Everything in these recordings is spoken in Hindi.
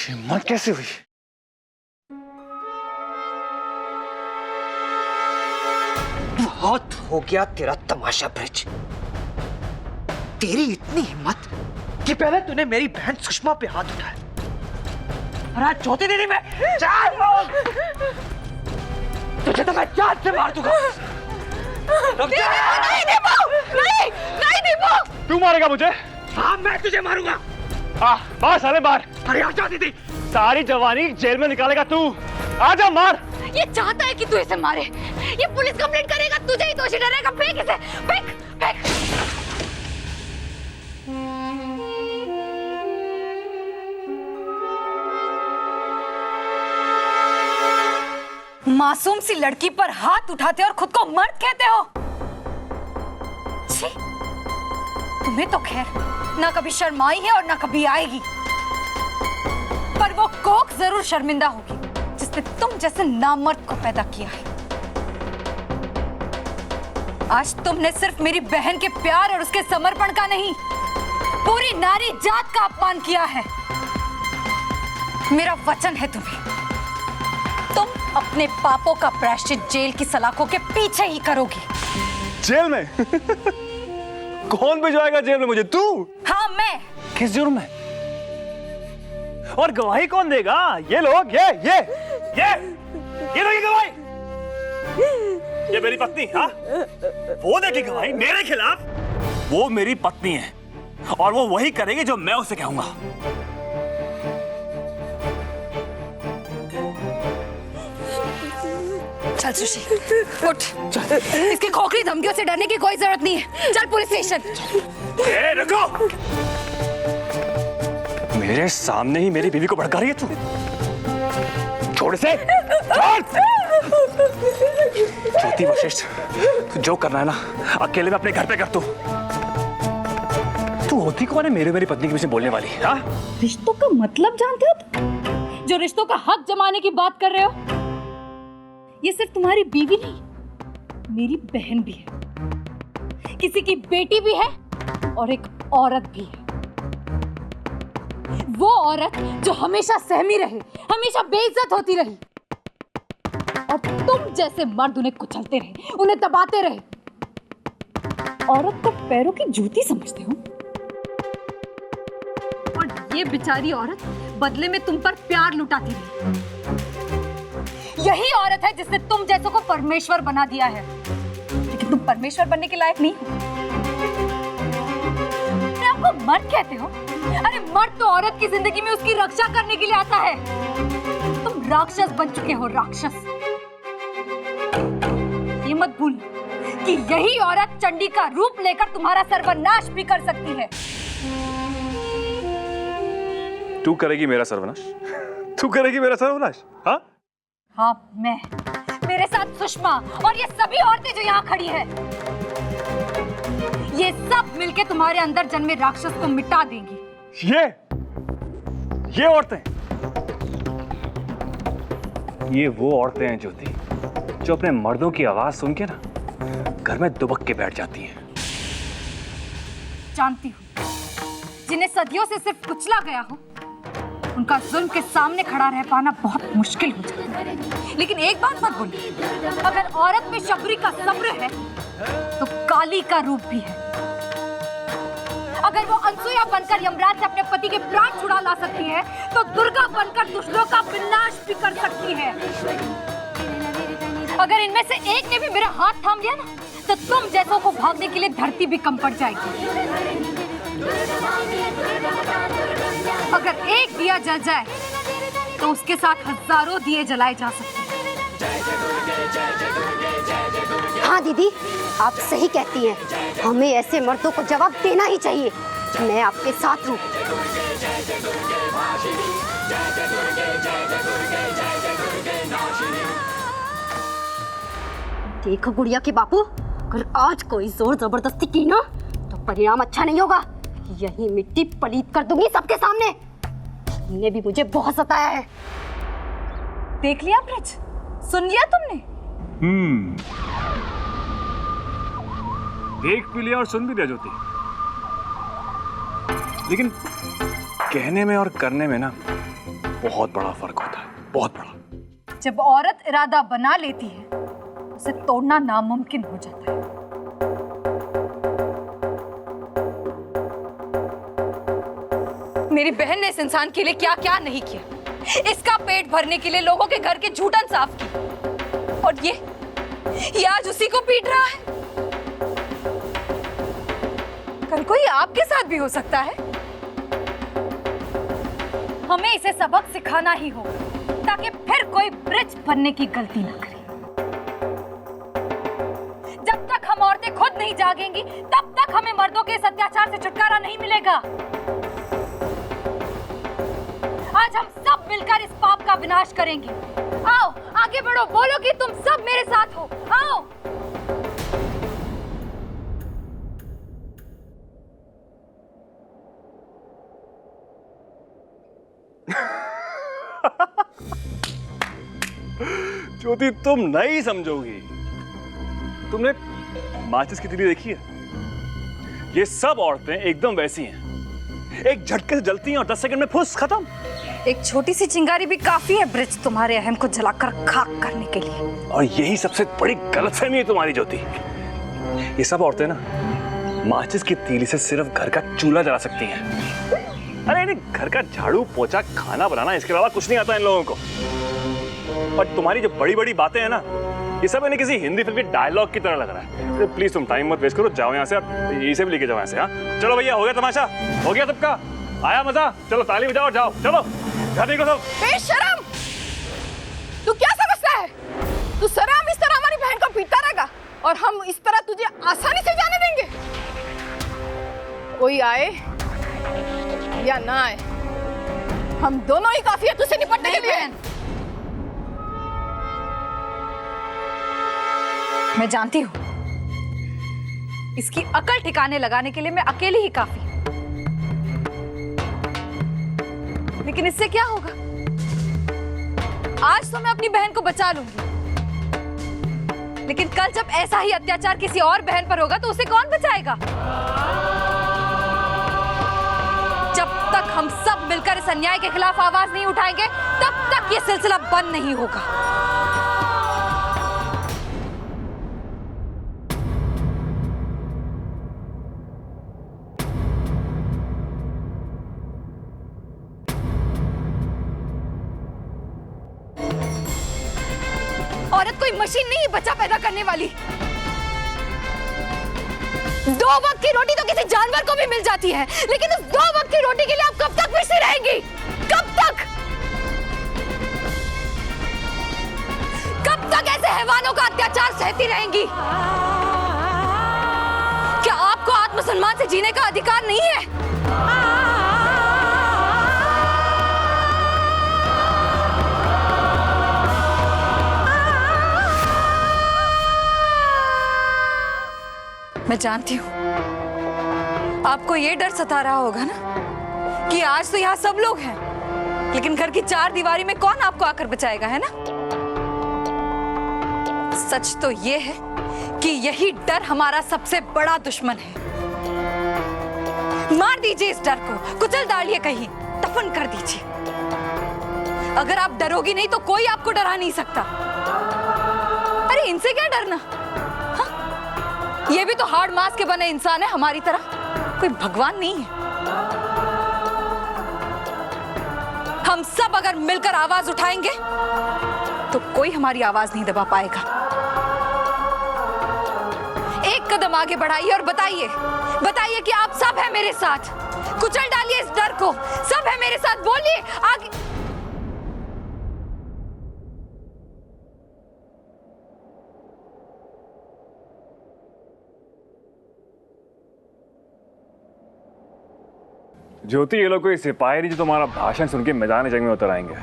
हिम्मत कैसे हुई? बहुत हो गया तेरा तमाशा ब्रिज। तेरी इतनी हिम्मत कि पहले तूने मेरी बहन सुषमा पे हाथ उठाया और आज चौथे दिन ही मैं तुझे तो मैं जान से मार दूंगा। नहीं दीपू, नहीं दीपू। तू मारेगा मुझे? हाँ मैं तुझे मारूंगा। बाहर साले बाहर। अरे आजा दीदी। सारी जवानी जेल में निकालेगा तू। आजा मार। ये चाहता है कि तू इसे मारे। ये पुलिस कंप्लेंट करेगा, तुझे ही दोषी ठहराएगा। फेंक इसे, फेंक, फेंक। मासूम सी लड़की पर हाथ उठाते और खुद को मर्द कहते हो। छी, तुम्हें तो खैर ना कभी शर्म आई है और ना कभी आएगी, पर वो कोक जरूर शर्मिंदा होगी जिसने तुम जैसे नामर्द को पैदा किया है। आज तुमने सिर्फ मेरी बहन के प्यार और उसके समर्पण का नहीं, पूरी नारी जात का अपमान किया है। मेरा वचन है तुम्हें, तुम अपने पापों का प्रायश्चित जेल की सलाखों के पीछे ही करोगी। जेल में? कौन भिजवाएगा जेल में मुझे? तू? हाँ मैं। किस जुर्म में? और गवाही कौन देगा? ये लोग, ये देगी गवाही। ये मेरी पत्नी, हाँ? वो देगी गवाही मेरे खिलाफ। वो मेरी पत्नी है और वो वही करेगी जो मैं उसे कहूंगा। चल सुशी, उठ। इसकी खोखली धमकियों से डरने की कोई जरूरत नहीं है। चल पुलिस स्टेशन। रुको! मेरे सामने ही मेरी बीवी को भड़का रही है तू। छोड़ इसे, छोड़। ज्योति वशिष्ठ, तू जो करना है ना अकेले में अपने घर पे कर। तू होती कौन है मेरी पत्नी के बीच में बोलने वाली? हाँ? रिश्तों का मतलब जानते हो तुम? जो रिश्तों का हक जमाने की बात कर रहे हो, ये सिर्फ तुम्हारी बीवी नहीं, मेरी बहन भी है, किसी की बेटी भी है और एक औरत भी है। वो औरत जो हमेशा सहमी रहे, हमेशा बेइज्जत होती रही, और तुम जैसे मर्द उन्हें कुचलते रहे, उन्हें दबाते रहे। औरत को पैरों की जूती समझते हो, और ये बेचारी औरत बदले में तुम पर प्यार लुटाती रही। यही औरत है जिसने तुम जैसों को परमेश्वर बना दिया है, लेकिन तुम परमेश्वर बनने के लायक नहीं हो। आपको मर्द कहते हो? अरे मर्द तो औरत की जिंदगी में उसकी रक्षा करने के लिए आता है। तुम राक्षस बन चुके हो, राक्षस। ये मत भूल कि यही औरत चंडी का रूप लेकर तुम्हारा सर्वनाश भी कर सकती है। तू करेगी मेरा सर्वनाश? तू करेगी मेरा सर्वनाश? हाँ? हाँ मैं, मेरे साथ सुषमा और ये सभी औरतें जो यहाँ खड़ी है, ये सब मिलके तुम्हारे अंदर जन्मे राक्षस को मिटा देंगी। ये औरतें, ये वो औरतें हैं ज्योति, जो अपने मर्दों की आवाज सुन के ना घर में दुबक के बैठ जाती हैं। जानती हूँ, जिन्हें सदियों से सिर्फ कुचला गया हो, उनका जुल्म के सामने खड़ा रह पाना बहुत मुश्किल हो जाता है। लेकिन एक बात मत भूलिए, अगर औरत में शबरी का सब्र है, तो काली का रूप भी है। अगर वो अनसुया बनकर यमराज से अपने पति के प्राण छुड़ा ला सकती है, तो दुर्गा बनकर दुष्टों का विनाश भी कर सकती है। अगर इनमें से एक ने भी मेरा हाथ थाम लिया ना, तो तुम जैसों को भागने के लिए धरती भी कम पड़ जाएगी। अगर एक दिया जल जाए, तो उसके साथ हजारों दिए जलाए जा सकते हैं। हाँ दीदी, आप सही कहती हैं। हमें ऐसे मर्दों को जवाब देना ही चाहिए। मैं आपके साथ हूँ। देखो गुड़िया के बापू, अगर आज कोई जोर जबरदस्ती की ना, तो परिणाम अच्छा नहीं होगा। यही मिट्टी पलीत कर दूंगी सबके सामने। तुमने भी मुझे बहुत सताया है। देख लिया ब्रिज, सुन लिया तुमने? देख भी लिया और सुन भी लिया ज्योति, लेकिन कहने में और करने में ना बहुत बड़ा फर्क होता है, बहुत बड़ा। जब औरत इरादा बना लेती है उसे तोड़ना नामुमकिन हो जाता है। मेरी बहन ने इस इंसान के लिए क्या क्या नहीं किया। इसका पेट भरने के लिए लोगों के घर के झूठन साफ किए, और ये आज उसी को पीट रहा है। कल कोई आपके साथ भी हो सकता है। हमें इसे सबक सिखाना ही होगा ताकि फिर कोई ब्रिज बनने की गलती ना करे। जब तक हम औरतें खुद नहीं जागेंगी तब तक हमें मर्दों के इस अत्याचार से छुटकारा नहीं मिलेगा। आज हम सब मिलकर इस पाप का विनाश करेंगे। आओ आगे बढ़ो, बोलो कि तुम सब मेरे साथ हो। आओ। ज्योति, तुम नहीं समझोगी। तुमने माचिस की तीली देखी है? ये सब औरतें एकदम वैसी हैं। एक झटके से जलती हैं और 10 सेकंड में फुस, खत्म। एक छोटी सी चिंगारी भी काफी है ब्रिज तुम्हारे अहम को जलाकर खाक करने के लिए। और यही सबसे बड़ी गलतफहमी है तुम्हारी ज्योति। ये सब औरतें ना माचिस की तीली से सिर्फ घर का चूल्हा जला सकती हैं। अरे इन्हें घर का झाड़ू पोछा खाना बनाना इसके अलावा कुछ नहीं आता इन लोगों को। और तुम्हारी जो बड़ी बड़ी बातें हैं ना, ये सब इन्हें किसी हिंदी फिल्म के डायलॉग की तरह लग रहा है। तो प्लीज तुम टाइम मत वेस्ट करो, जाओ यहाँ से। इसे भी लेके जाओ यहाँ से। हाँ चलो भैया, हो गया तमाशा, हो गया सबका, आया मजा। चलो ताली बजाओ, जाओ चलो घर निकलो सब। बेशरम, तू क्या समझता है? तू सराम इस तरह हमारी बहन को पीटता रहेगा और हम इस तरह तुझे आसानी से जाने देंगे? कोई आए या ना आए, हम दोनों ही काफी है तुझसे निपटने के लिए। मैं जानती हूँ इसकी अकल ठिकाने लगाने के लिए मैं अकेली ही काफी हूँ। लेकिन इससे क्या होगा? आज तो मैं अपनी बहन को बचा लूंगी, लेकिन कल जब ऐसा ही अत्याचार किसी और बहन पर होगा तो उसे कौन बचाएगा? जब तक हम सब मिलकर इस अन्याय के खिलाफ आवाज नहीं उठाएंगे तब तक ये सिलसिला बंद नहीं होगा। औरत कोई मशीन नहीं, बच्चा पैदा करने वाली। 2 वक्त की रोटी तो किसी जानवर को भी मिल जाती है, लेकिन उस 2 वक्त की रोटी के लिए आप कब तक पिसती रहेंगी? कब तक? कब तक ऐसे हैवानों का अत्याचार सहती रहेंगी? क्या आपको आत्मसम्मान से जीने का अधिकार नहीं है? मैं जानती हूँ आपको ये डर सता रहा होगा ना कि आज तो यहाँ सब लोग हैं, लेकिन घर की 4 दीवारी में कौन आपको आकर बचाएगा, है ना? सच तो ये है कि यही डर हमारा सबसे बड़ा दुश्मन है। मार दीजिए इस डर को, कुचल डालिए कहीं, दफन कर दीजिए। अगर आप डरोगी नहीं तो कोई आपको डरा नहीं सकता। अरे इनसे क्या डरना? ये भी तो हार्ड मांस के बने इंसान है हमारी तरह, कोई भगवान नहीं है। हम सब अगर मिलकर आवाज उठाएंगे तो कोई हमारी आवाज नहीं दबा पाएगा। एक कदम आगे बढ़ाइए और बताइए कि आप सब हैं मेरे साथ। कुचल डालिए इस डर को, सब है मेरे साथ, बोलिए आगे। ज्योति, ये लोग कोई सिपाही नहीं जो तुम्हारा भाषण सुन के मैदान जंग में उतर आएंगे।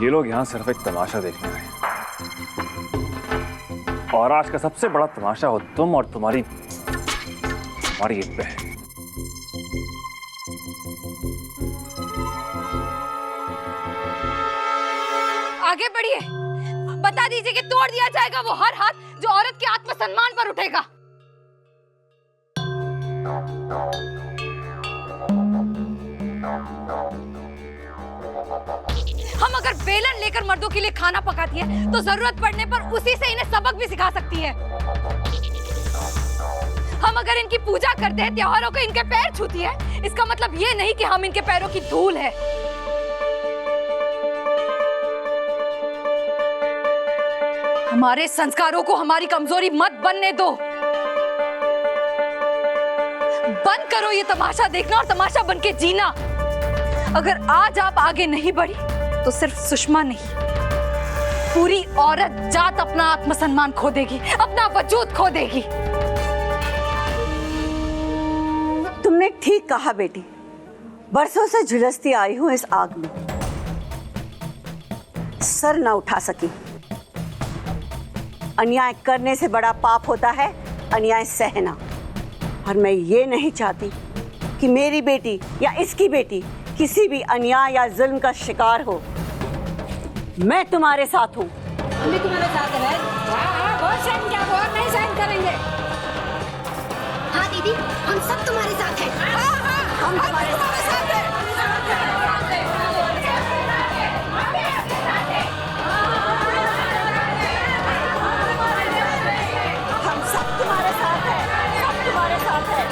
ये लोग यहाँ सिर्फ एक तमाशा देखने आए, और आज का सबसे बड़ा तमाशा हो तुम और तुम्हारी एक बहन। आगे बढ़िए, बता दीजिए कि तोड़ दिया जाएगा वो हर हाथ जो औरत के आत्मसम्मान पर उठेगा। हम अगर बेलन लेकर मर्दों के लिए खाना पकाती है तो जरूरत पड़ने पर उसी से इन्हें सबक भी सिखा सकती है। हम अगर इनकी पूजा करते हैं, त्योहारों को इनके पैर छूती है, इसका मतलब ये नहीं कि हम इनके पैरों की धूल है। हमारे संस्कारों को हमारी कमजोरी मत बनने दो। बंद करो ये तमाशा देखना और तमाशा बनके जीना। अगर आज आप आगे नहीं बढ़ी तो सिर्फ सुषमा नहीं, पूरी औरत जात अपना आत्मसम्मान खो देगी, अपना वजूद खो देगी। तुमने ठीक कहा बेटी, बरसों से झुलसती आई हूं इस आग में, सर ना उठा सकी। अन्याय करने से बड़ा पाप होता है अन्याय सहना, और मैं ये नहीं चाहती कि मेरी बेटी या इसकी बेटी किसी भी अन्याय या जुल्म का शिकार हो। मैं तुम्हारे साथ हूँ। हम भी तुम्हारे साथ हैं। बहुत सहन किया, बहुत नहीं सहन करेंगे। हाँ दीदी, हम सब तुम्हारे साथ हैं। हम तुम्हारे साथ हैं। हम सब तुम्हारे साथ हैं, सब तुम्हारे साथ हैं।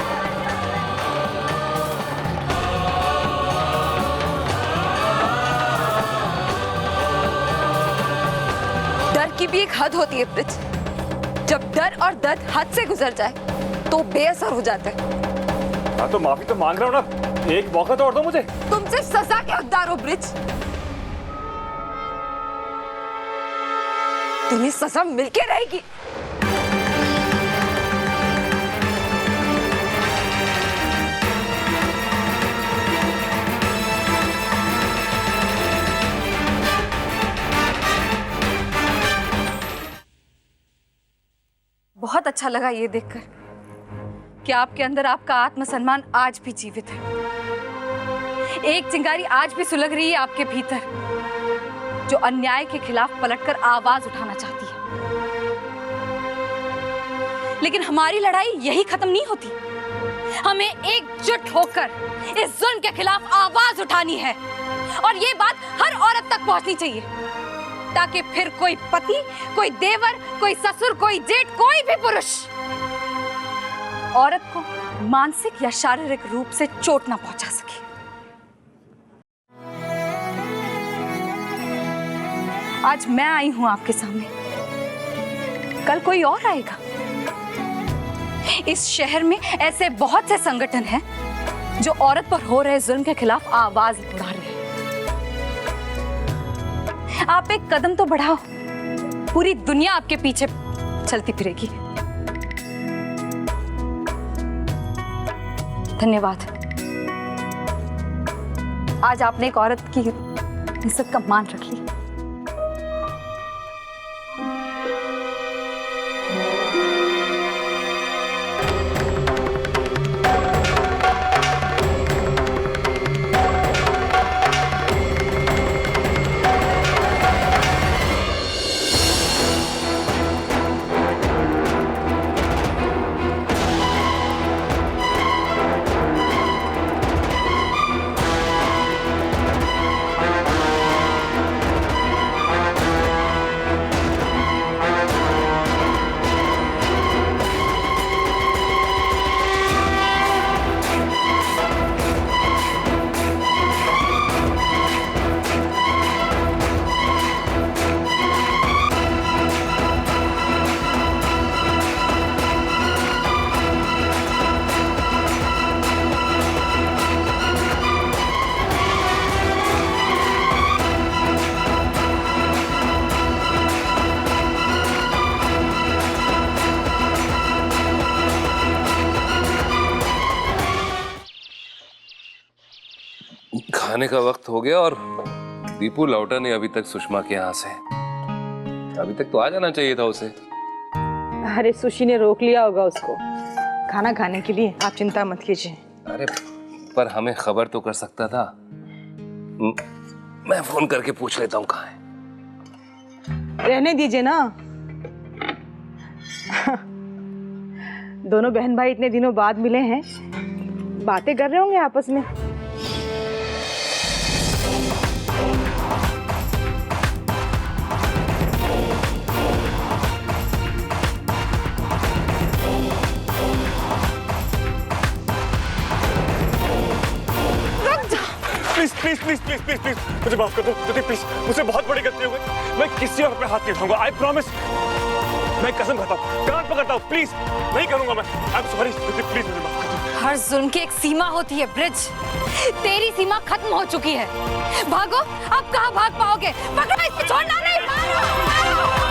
डर की भी एक हद होती है ब्रिज। जब डर और दर्द हद से गुजर जाए तो बेअसर हो जाता है। हाँ तो माफी तो मांग रहा हूँ ना, एक मौका तो और दो मुझे। तुम सिर्फ सजा के हकदार हो ब्रिज। तुम्हें सजा मिलके रहेगी। बहुत अच्छा लगा ये देखकर कि आपके अंदर आपका आत्मसम्मान आज भी जीवित है। एक चिंगारी आज भी सुलग रही है आपके भीतर, जो अन्याय के खिलाफ पलटकर आवाज उठाना चाहती है। लेकिन हमारी लड़ाई यही खत्म नहीं होती। हमें एकजुट होकर इस जुल्म के खिलाफ आवाज उठानी है, और ये बात हर औरत तक पहुंचनी चाहिए, ताकि फिर कोई पति, कोई देवर, कोई ससुर, कोई जेठ, कोई भी पुरुष औरत को मानसिक या शारीरिक रूप से चोट ना पहुंचा सके। आज मैं आई हूं आपके सामने, कल कोई और आएगा। इस शहर में ऐसे बहुत से संगठन हैं जो औरत पर हो रहे जुल्म के खिलाफ आवाज उठा रहे हैं। आप एक कदम तो बढ़ाओ, पूरी दुनिया आपके पीछे चलती फिरेगी। धन्यवाद। आज आपने एक औरत की इज्जत का मान रख लिया। खाने का वक्त हो गया और दीपू लौटा नहीं अभी तक सुषमा के यहाँ से। अभी तक तो आ जाना चाहिए था उसे। अरे सुशी ने रोक लिया होगा उसको खाना खाने के लिए, आप चिंता मत कीजिए। अरे पर हमें खबर तो कर सकता था। मैं फोन करके पूछ लेता हूँ कहाँ है। रहने दीजिए ना। दोनों बहन भाई इतने दिनों बाद मिले हैं, बातें कर रहे होंगे आपस में। Please please please please please मुझे माफ कर दो ज्योति, प्लीज मुझसे बहुत बड़ी गलती हो गई। मैं किसी और पे हाथ नहीं उठाऊंगा, आई प्रॉमिस। मैं कसम खाता हूँ, कान पकड़ता हूँ, प्लीज नहीं करूंगा मैं। I am sorry Jyoti, please मुझे माफ कर दो। हर जुल्म की एक सीमा होती है ब्रिज, तेरी सीमा खत्म हो चुकी है। भागो, अब कहाँ भाग पाओगे? पकड़ो इसे, छोड़ना नहीं। मारो, मारो।